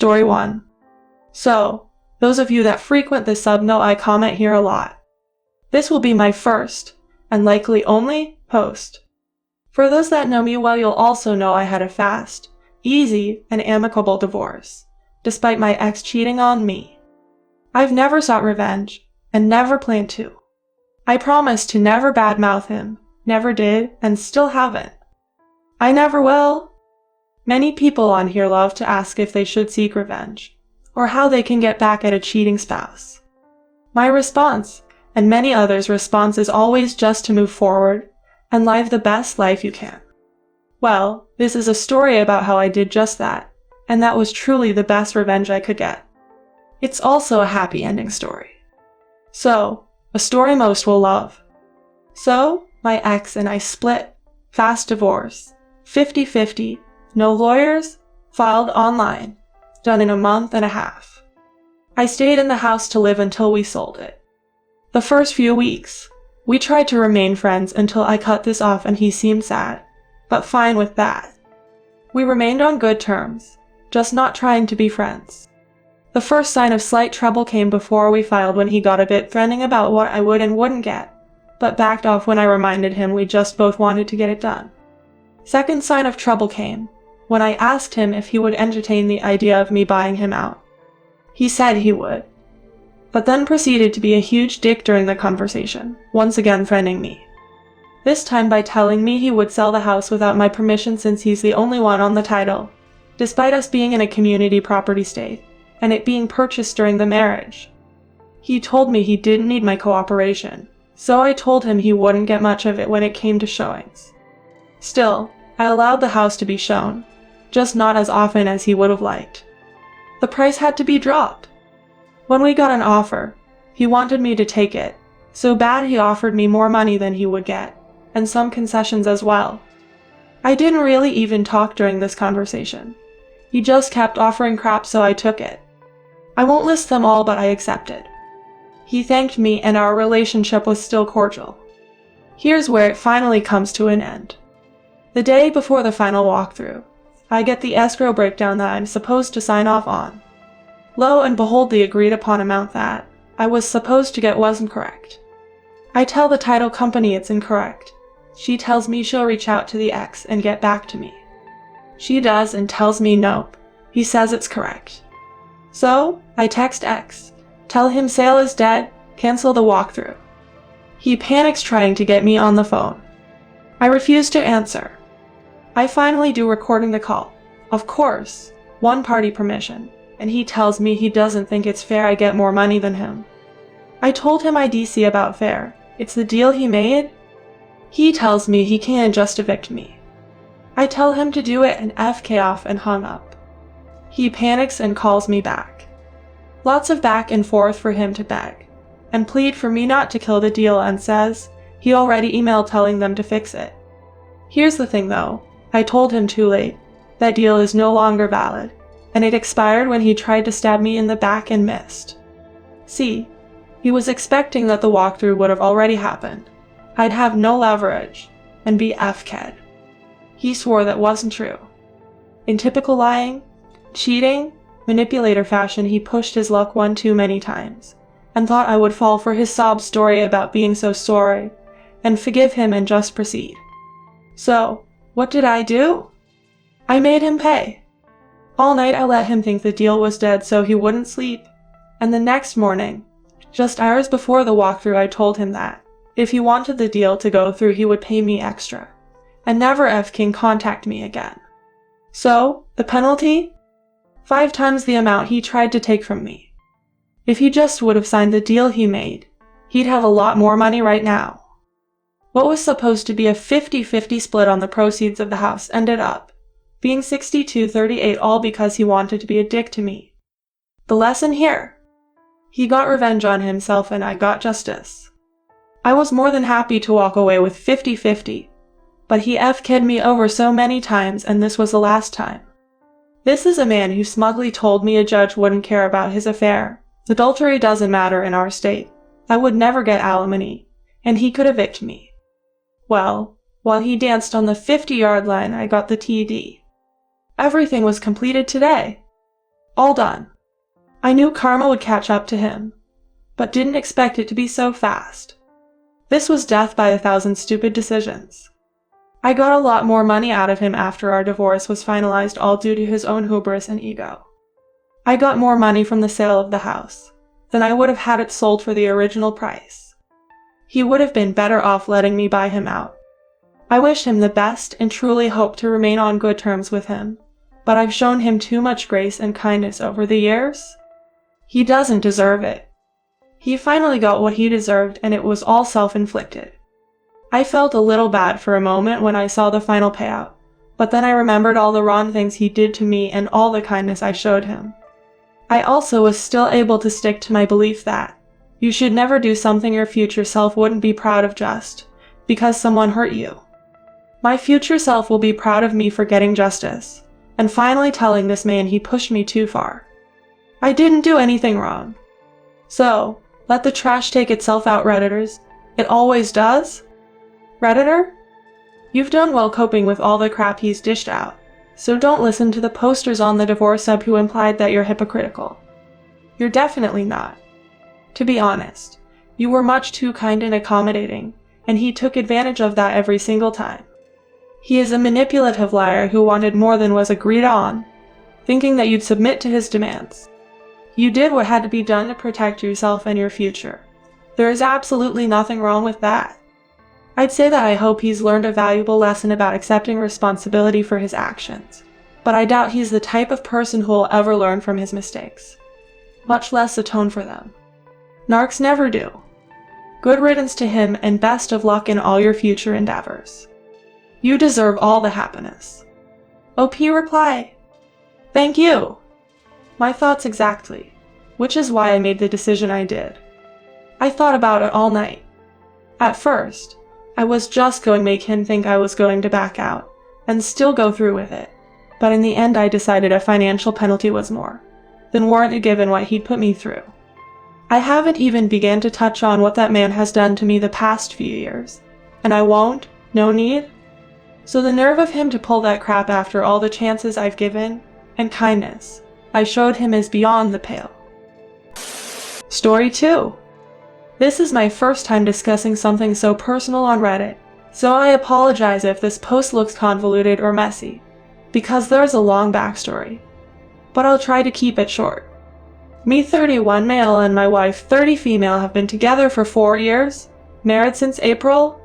Story 1. So, those of you that frequent the sub know I comment here a lot. This will be my first, and likely only, post. For those that know me well, you'll also know I had a fast, easy, and amicable divorce, despite my ex cheating on me. I've never sought revenge, and never plan to. I promise to never badmouth him, never did, and still haven't. I never will. Many people on here love to ask if they should seek revenge, or how they can get back at a cheating spouse. My response, and many others' response, is always just to move forward and live the best life you can. Well, this is a story about how I did just that, and that was truly the best revenge I could get. It's also a happy ending story. So, a story most will love. So, my ex and I split, fast divorce, 50-50, no lawyers, filed online, done in a month and a half. I stayed in the house to live until we sold it. The first few weeks, we tried to remain friends until I cut this off and he seemed sad, but fine with that. We remained on good terms, just not trying to be friends. The first sign of slight trouble came before we filed when he got a bit threatening about what I would and wouldn't get, but backed off when I reminded him we just both wanted to get it done. Second sign of trouble came when I asked him if he would entertain the idea of me buying him out. He said he would, but then proceeded to be a huge dick during the conversation, once again threatening me. This time by telling me he would sell the house without my permission since he's the only one on the title, despite us being in a community property state, and it being purchased during the marriage. He told me he didn't need my cooperation, so I told him he wouldn't get much of it when it came to showings. Still, I allowed the house to be shown, just not as often as he would have liked. The price had to be dropped. When we got an offer, he wanted me to take it, so bad he offered me more money than he would get, and some concessions as well. I didn't really even talk during this conversation. He just kept offering crap, so I took it. I won't list them all, but I accepted. He thanked me and our relationship was still cordial. Here's where it finally comes to an end. The day before the final walkthrough, I get the escrow breakdown that I'm supposed to sign off on. Lo and behold, the agreed upon amount that I was supposed to get wasn't correct. I tell the title company it's incorrect. She tells me she'll reach out to the ex and get back to me. She does and tells me nope, he says it's correct. So, I text ex, tell him sale is dead, cancel the walkthrough. He panics trying to get me on the phone. I refuse to answer. I finally do recording the call. Of course, one party permission, and he tells me he doesn't think it's fair I get more money than him. I told him IDC about fair, it's the deal he made. He tells me he can't just evict me. I tell him to do it and FK off and hung up. He panics and calls me back. Lots of back and forth for him to beg, and plead for me not to kill the deal, and says he already emailed telling them to fix it. Here's the thing though, I told him too late. That deal is no longer valid, and it expired when he tried to stab me in the back and missed. See, he was expecting that the walkthrough would have already happened. I'd have no leverage, and be FK'd. He swore that wasn't true. In typical lying, cheating, manipulator fashion, he pushed his luck one too many times, and thought I would fall for his sob story about being so sorry, and forgive him and just proceed. So, what did I do? I made him pay. All night I let him think the deal was dead so he wouldn't sleep, and the next morning, just hours before the walkthrough, I told him that if he wanted the deal to go through he would pay me extra, and never f-king contact me again. So, the penalty? 5 times the amount he tried to take from me. If he just would have signed the deal he made, he'd have a lot more money right now. What was supposed to be a 50-50 split on the proceeds of the house ended up being 62-38, all because he wanted to be a dick to me. The lesson here? He got revenge on himself and I got justice. I was more than happy to walk away with 50-50, but he f-k'd me over so many times, and this was the last time. This is a man who smugly told me a judge wouldn't care about his affair. Adultery doesn't matter in our state. I would never get alimony, and he could evict me. Well, while he danced on the 50-yard line, I got the TD. Everything was completed today. All done. I knew karma would catch up to him, but didn't expect it to be so fast. This was death by 1,000 stupid decisions. I got a lot more money out of him after our divorce was finalized, all due to his own hubris and ego. I got more money from the sale of the house than I would have had it sold for the original price. He would have been better off letting me buy him out. I wish him the best and truly hope to remain on good terms with him, but I've shown him too much grace and kindness over the years. He doesn't deserve it. He finally got what he deserved, and it was all self-inflicted. I felt a little bad for a moment when I saw the final payout, but then I remembered all the wrong things he did to me and all the kindness I showed him. I also was still able to stick to my belief that you should never do something your future self wouldn't be proud of just because someone hurt you. My future self will be proud of me for getting justice and finally telling this man he pushed me too far. I didn't do anything wrong. So, let the trash take itself out, Redditors. It always does. Redditor? You've done well coping with all the crap he's dished out, so don't listen to the posters on the divorce sub who implied that you're hypocritical. You're definitely not. To be honest, you were much too kind and accommodating, and he took advantage of that every single time. He is a manipulative liar who wanted more than was agreed on, thinking that you'd submit to his demands. You did what had to be done to protect yourself and your future. There is absolutely nothing wrong with that. I'd say that I hope he's learned a valuable lesson about accepting responsibility for his actions, but I doubt he's the type of person who will ever learn from his mistakes, much less atone for them. Narcs never do. Good riddance to him, and best of luck in all your future endeavors. You deserve all the happiness. OP reply. Thank you. My thoughts exactly, which is why I made the decision I did. I thought about it all night. At first, I was just going to make him think I was going to back out and still go through with it, but in the end I decided a financial penalty was more than warranted given what he'd put me through. I haven't even began to touch on what that man has done to me the past few years, and I won't, no need. So the nerve of him to pull that crap after all the chances I've given, and kindness I showed him, is beyond the pale. Story 2. This is my first time discussing something so personal on Reddit, so I apologize if this post looks convoluted or messy, because there's a long backstory. But I'll try to keep it short. Me 31 male and my wife 30 female have been together for 4 years, married since April.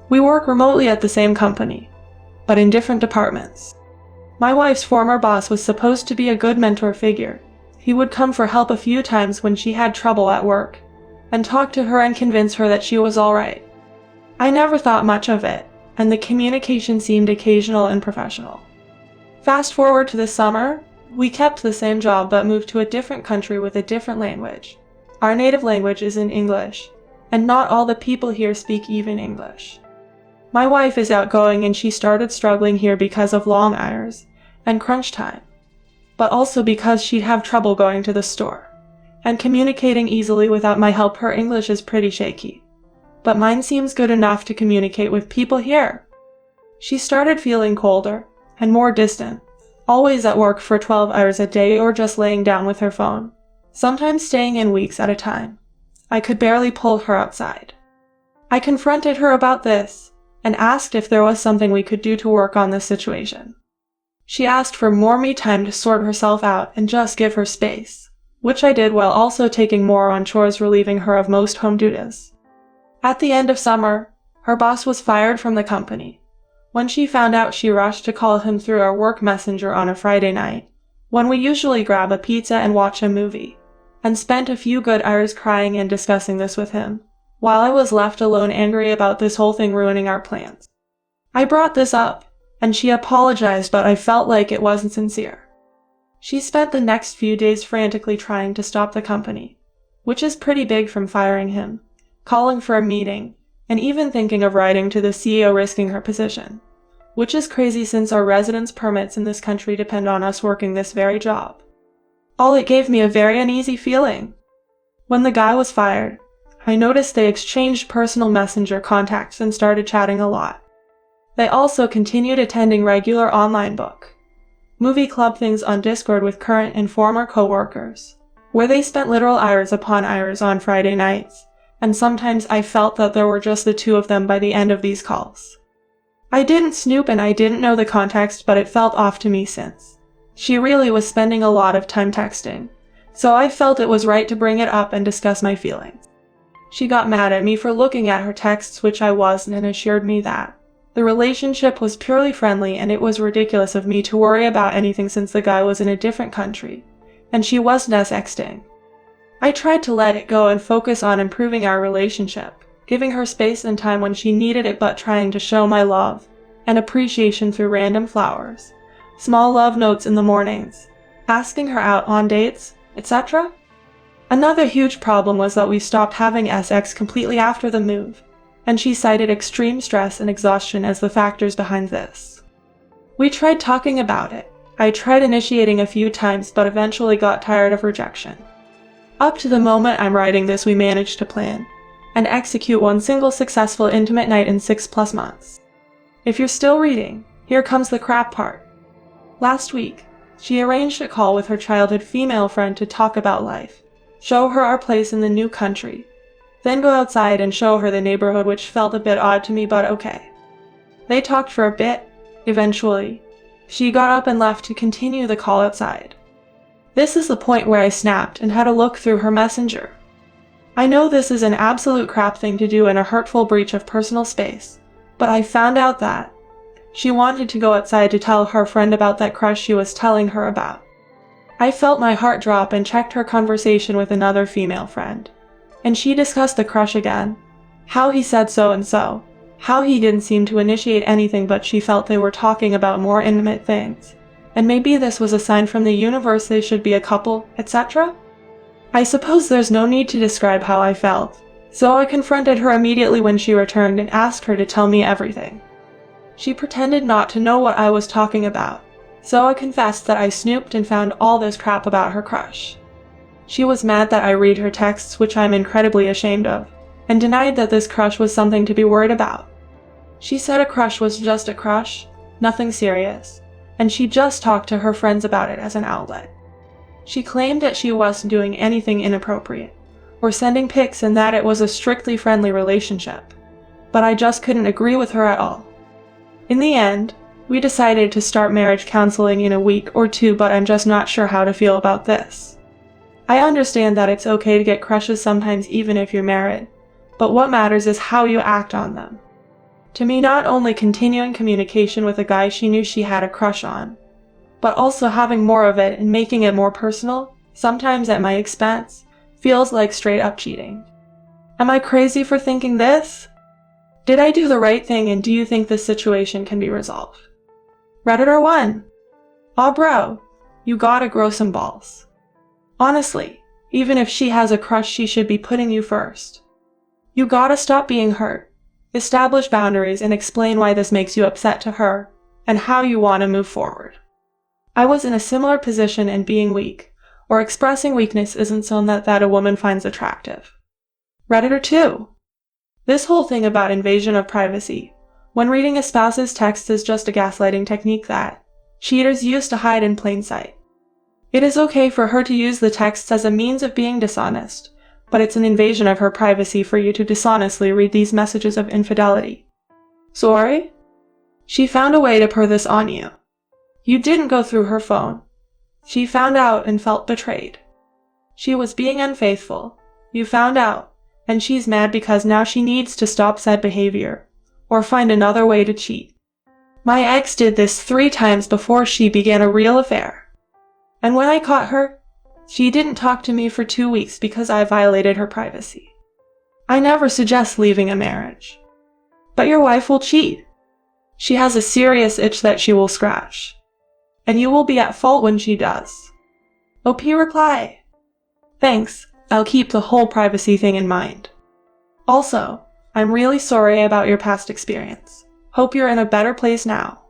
We work remotely at the same company, but in different departments. My wife's former boss was supposed to be a good mentor figure. He would come for help a few times when she had trouble at work, and talk to her and convince her that she was alright. I never thought much of it, and the communication seemed occasional and professional. Fast forward to the summer, we kept the same job but moved to a different country with a different language. Our native language is in English, and not all the people here speak even English. My wife is outgoing and she started struggling here because of long hours and crunch time, but also because she'd have trouble going to the store and communicating easily without my help. Her English is pretty shaky, but mine seems good enough to communicate with people here. She started feeling colder and more distant, always at work for 12 hours a day or just laying down with her phone, sometimes staying in weeks at a time. I could barely pull her outside. I confronted her about this and asked if there was something we could do to work on this situation. She asked for more me time to sort herself out and just give her space, which I did while also taking more on chores, relieving her of most home duties. At the end of summer, her boss was fired from the company. When she found out, she rushed to call him through our work messenger on a Friday night, when we usually grab a pizza and watch a movie, and spent a few good hours crying and discussing this with him, while I was left alone angry about this whole thing ruining our plans. I brought this up, and she apologized, but I felt like it wasn't sincere. She spent the next few days frantically trying to stop the company, which is pretty big, from firing him, calling for a meeting, and even thinking of writing to the CEO risking her position, which is crazy since our residence permits in this country depend on us working this very job. All it gave me a very uneasy feeling. When the guy was fired, I noticed they exchanged personal messenger contacts and started chatting a lot. They also continued attending regular online book movie club things on Discord with current and former coworkers, where they spent literal hours upon hours on Friday nights, and sometimes I felt that there were just the two of them by the end of these calls. I didn't snoop and I didn't know the context, but it felt off to me since she really was spending a lot of time texting, so I felt it was right to bring it up and discuss my feelings. She got mad at me for looking at her texts, which I wasn't, and assured me that the relationship was purely friendly and it was ridiculous of me to worry about anything since the guy was in a different country, and she wasn't sexting. I tried to let it go and focus on improving our relationship, giving her space and time when she needed it, but trying to show my love and appreciation through random flowers, small love notes in the mornings, asking her out on dates, etc. Another huge problem was that we stopped having sex completely after the move, and she cited extreme stress and exhaustion as the factors behind this. We tried talking about it. I tried initiating a few times but eventually got tired of rejection. Up to the moment I'm writing this, we managed to plan and execute one single successful intimate night in 6+ months. If you're still reading, here comes the crap part. Last week, she arranged a call with her childhood female friend to talk about life, show her our place in the new country, then go outside and show her the neighborhood, which felt a bit odd to me, but okay. They talked for a bit. Eventually, she got up and left to continue the call outside. This is the point where I snapped and had a look through her messenger. I know this is an absolute crap thing to do and a hurtful breach of personal space, but I found out that she wanted to go outside to tell her friend about that crush she was telling her about. I felt my heart drop and checked her conversation with another female friend, and she discussed the crush again, how he said so and so, how he didn't seem to initiate anything, but she felt they were talking about more intimate things, and maybe this was a sign from the universe they should be a couple, etc. I suppose there's no need to describe how I felt, so I confronted her immediately when she returned and asked her to tell me everything. She pretended not to know what I was talking about, so I confessed that I snooped and found all this crap about her crush. She was mad that I read her texts, which I'm incredibly ashamed of, and denied that this crush was something to be worried about. She said a crush was just a crush, nothing serious, and she just talked to her friends about it as an outlet. She claimed that she wasn't doing anything inappropriate, or sending pics, and that it was a strictly friendly relationship, but I just couldn't agree with her at all. In the end, we decided to start marriage counseling in a week or two, but I'm just not sure how to feel about this. I understand that it's okay to get crushes sometimes even if you're married, but what matters is how you act on them. To me, not only continuing communication with a guy she knew she had a crush on, but also having more of it and making it more personal, sometimes at my expense, feels like straight up cheating. Am I crazy for thinking this? Did I do the right thing, and do you think this situation can be resolved? Redditor 1. Aw bro, you gotta grow some balls. Honestly, even if she has a crush, she should be putting you first. You gotta stop being hurt, establish boundaries, and explain why this makes you upset to her, and how you want to move forward. I was in a similar position, and being weak, or expressing weakness, isn't something that a woman finds attractive. Redditor 2. This whole thing about invasion of privacy, when reading a spouse's text, is just a gaslighting technique that cheaters use to hide in plain sight. It is okay for her to use the texts as a means of being dishonest, but it's an invasion of her privacy for you to dishonestly read these messages of infidelity. Sorry? She found a way to pour this on you. You didn't go through her phone. She found out and felt betrayed. She was being unfaithful. You found out, and she's mad because now she needs to stop said behavior, or find another way to cheat. My ex did this 3 times before she began a real affair. And when I caught her, she didn't talk to me for 2 weeks because I violated her privacy. I never suggest leaving a marriage. But your wife will cheat. She has a serious itch that she will scratch. And you will be at fault when she does. OP reply. Thanks, I'll keep the whole privacy thing in mind. Also, I'm really sorry about your past experience. Hope you're in a better place now.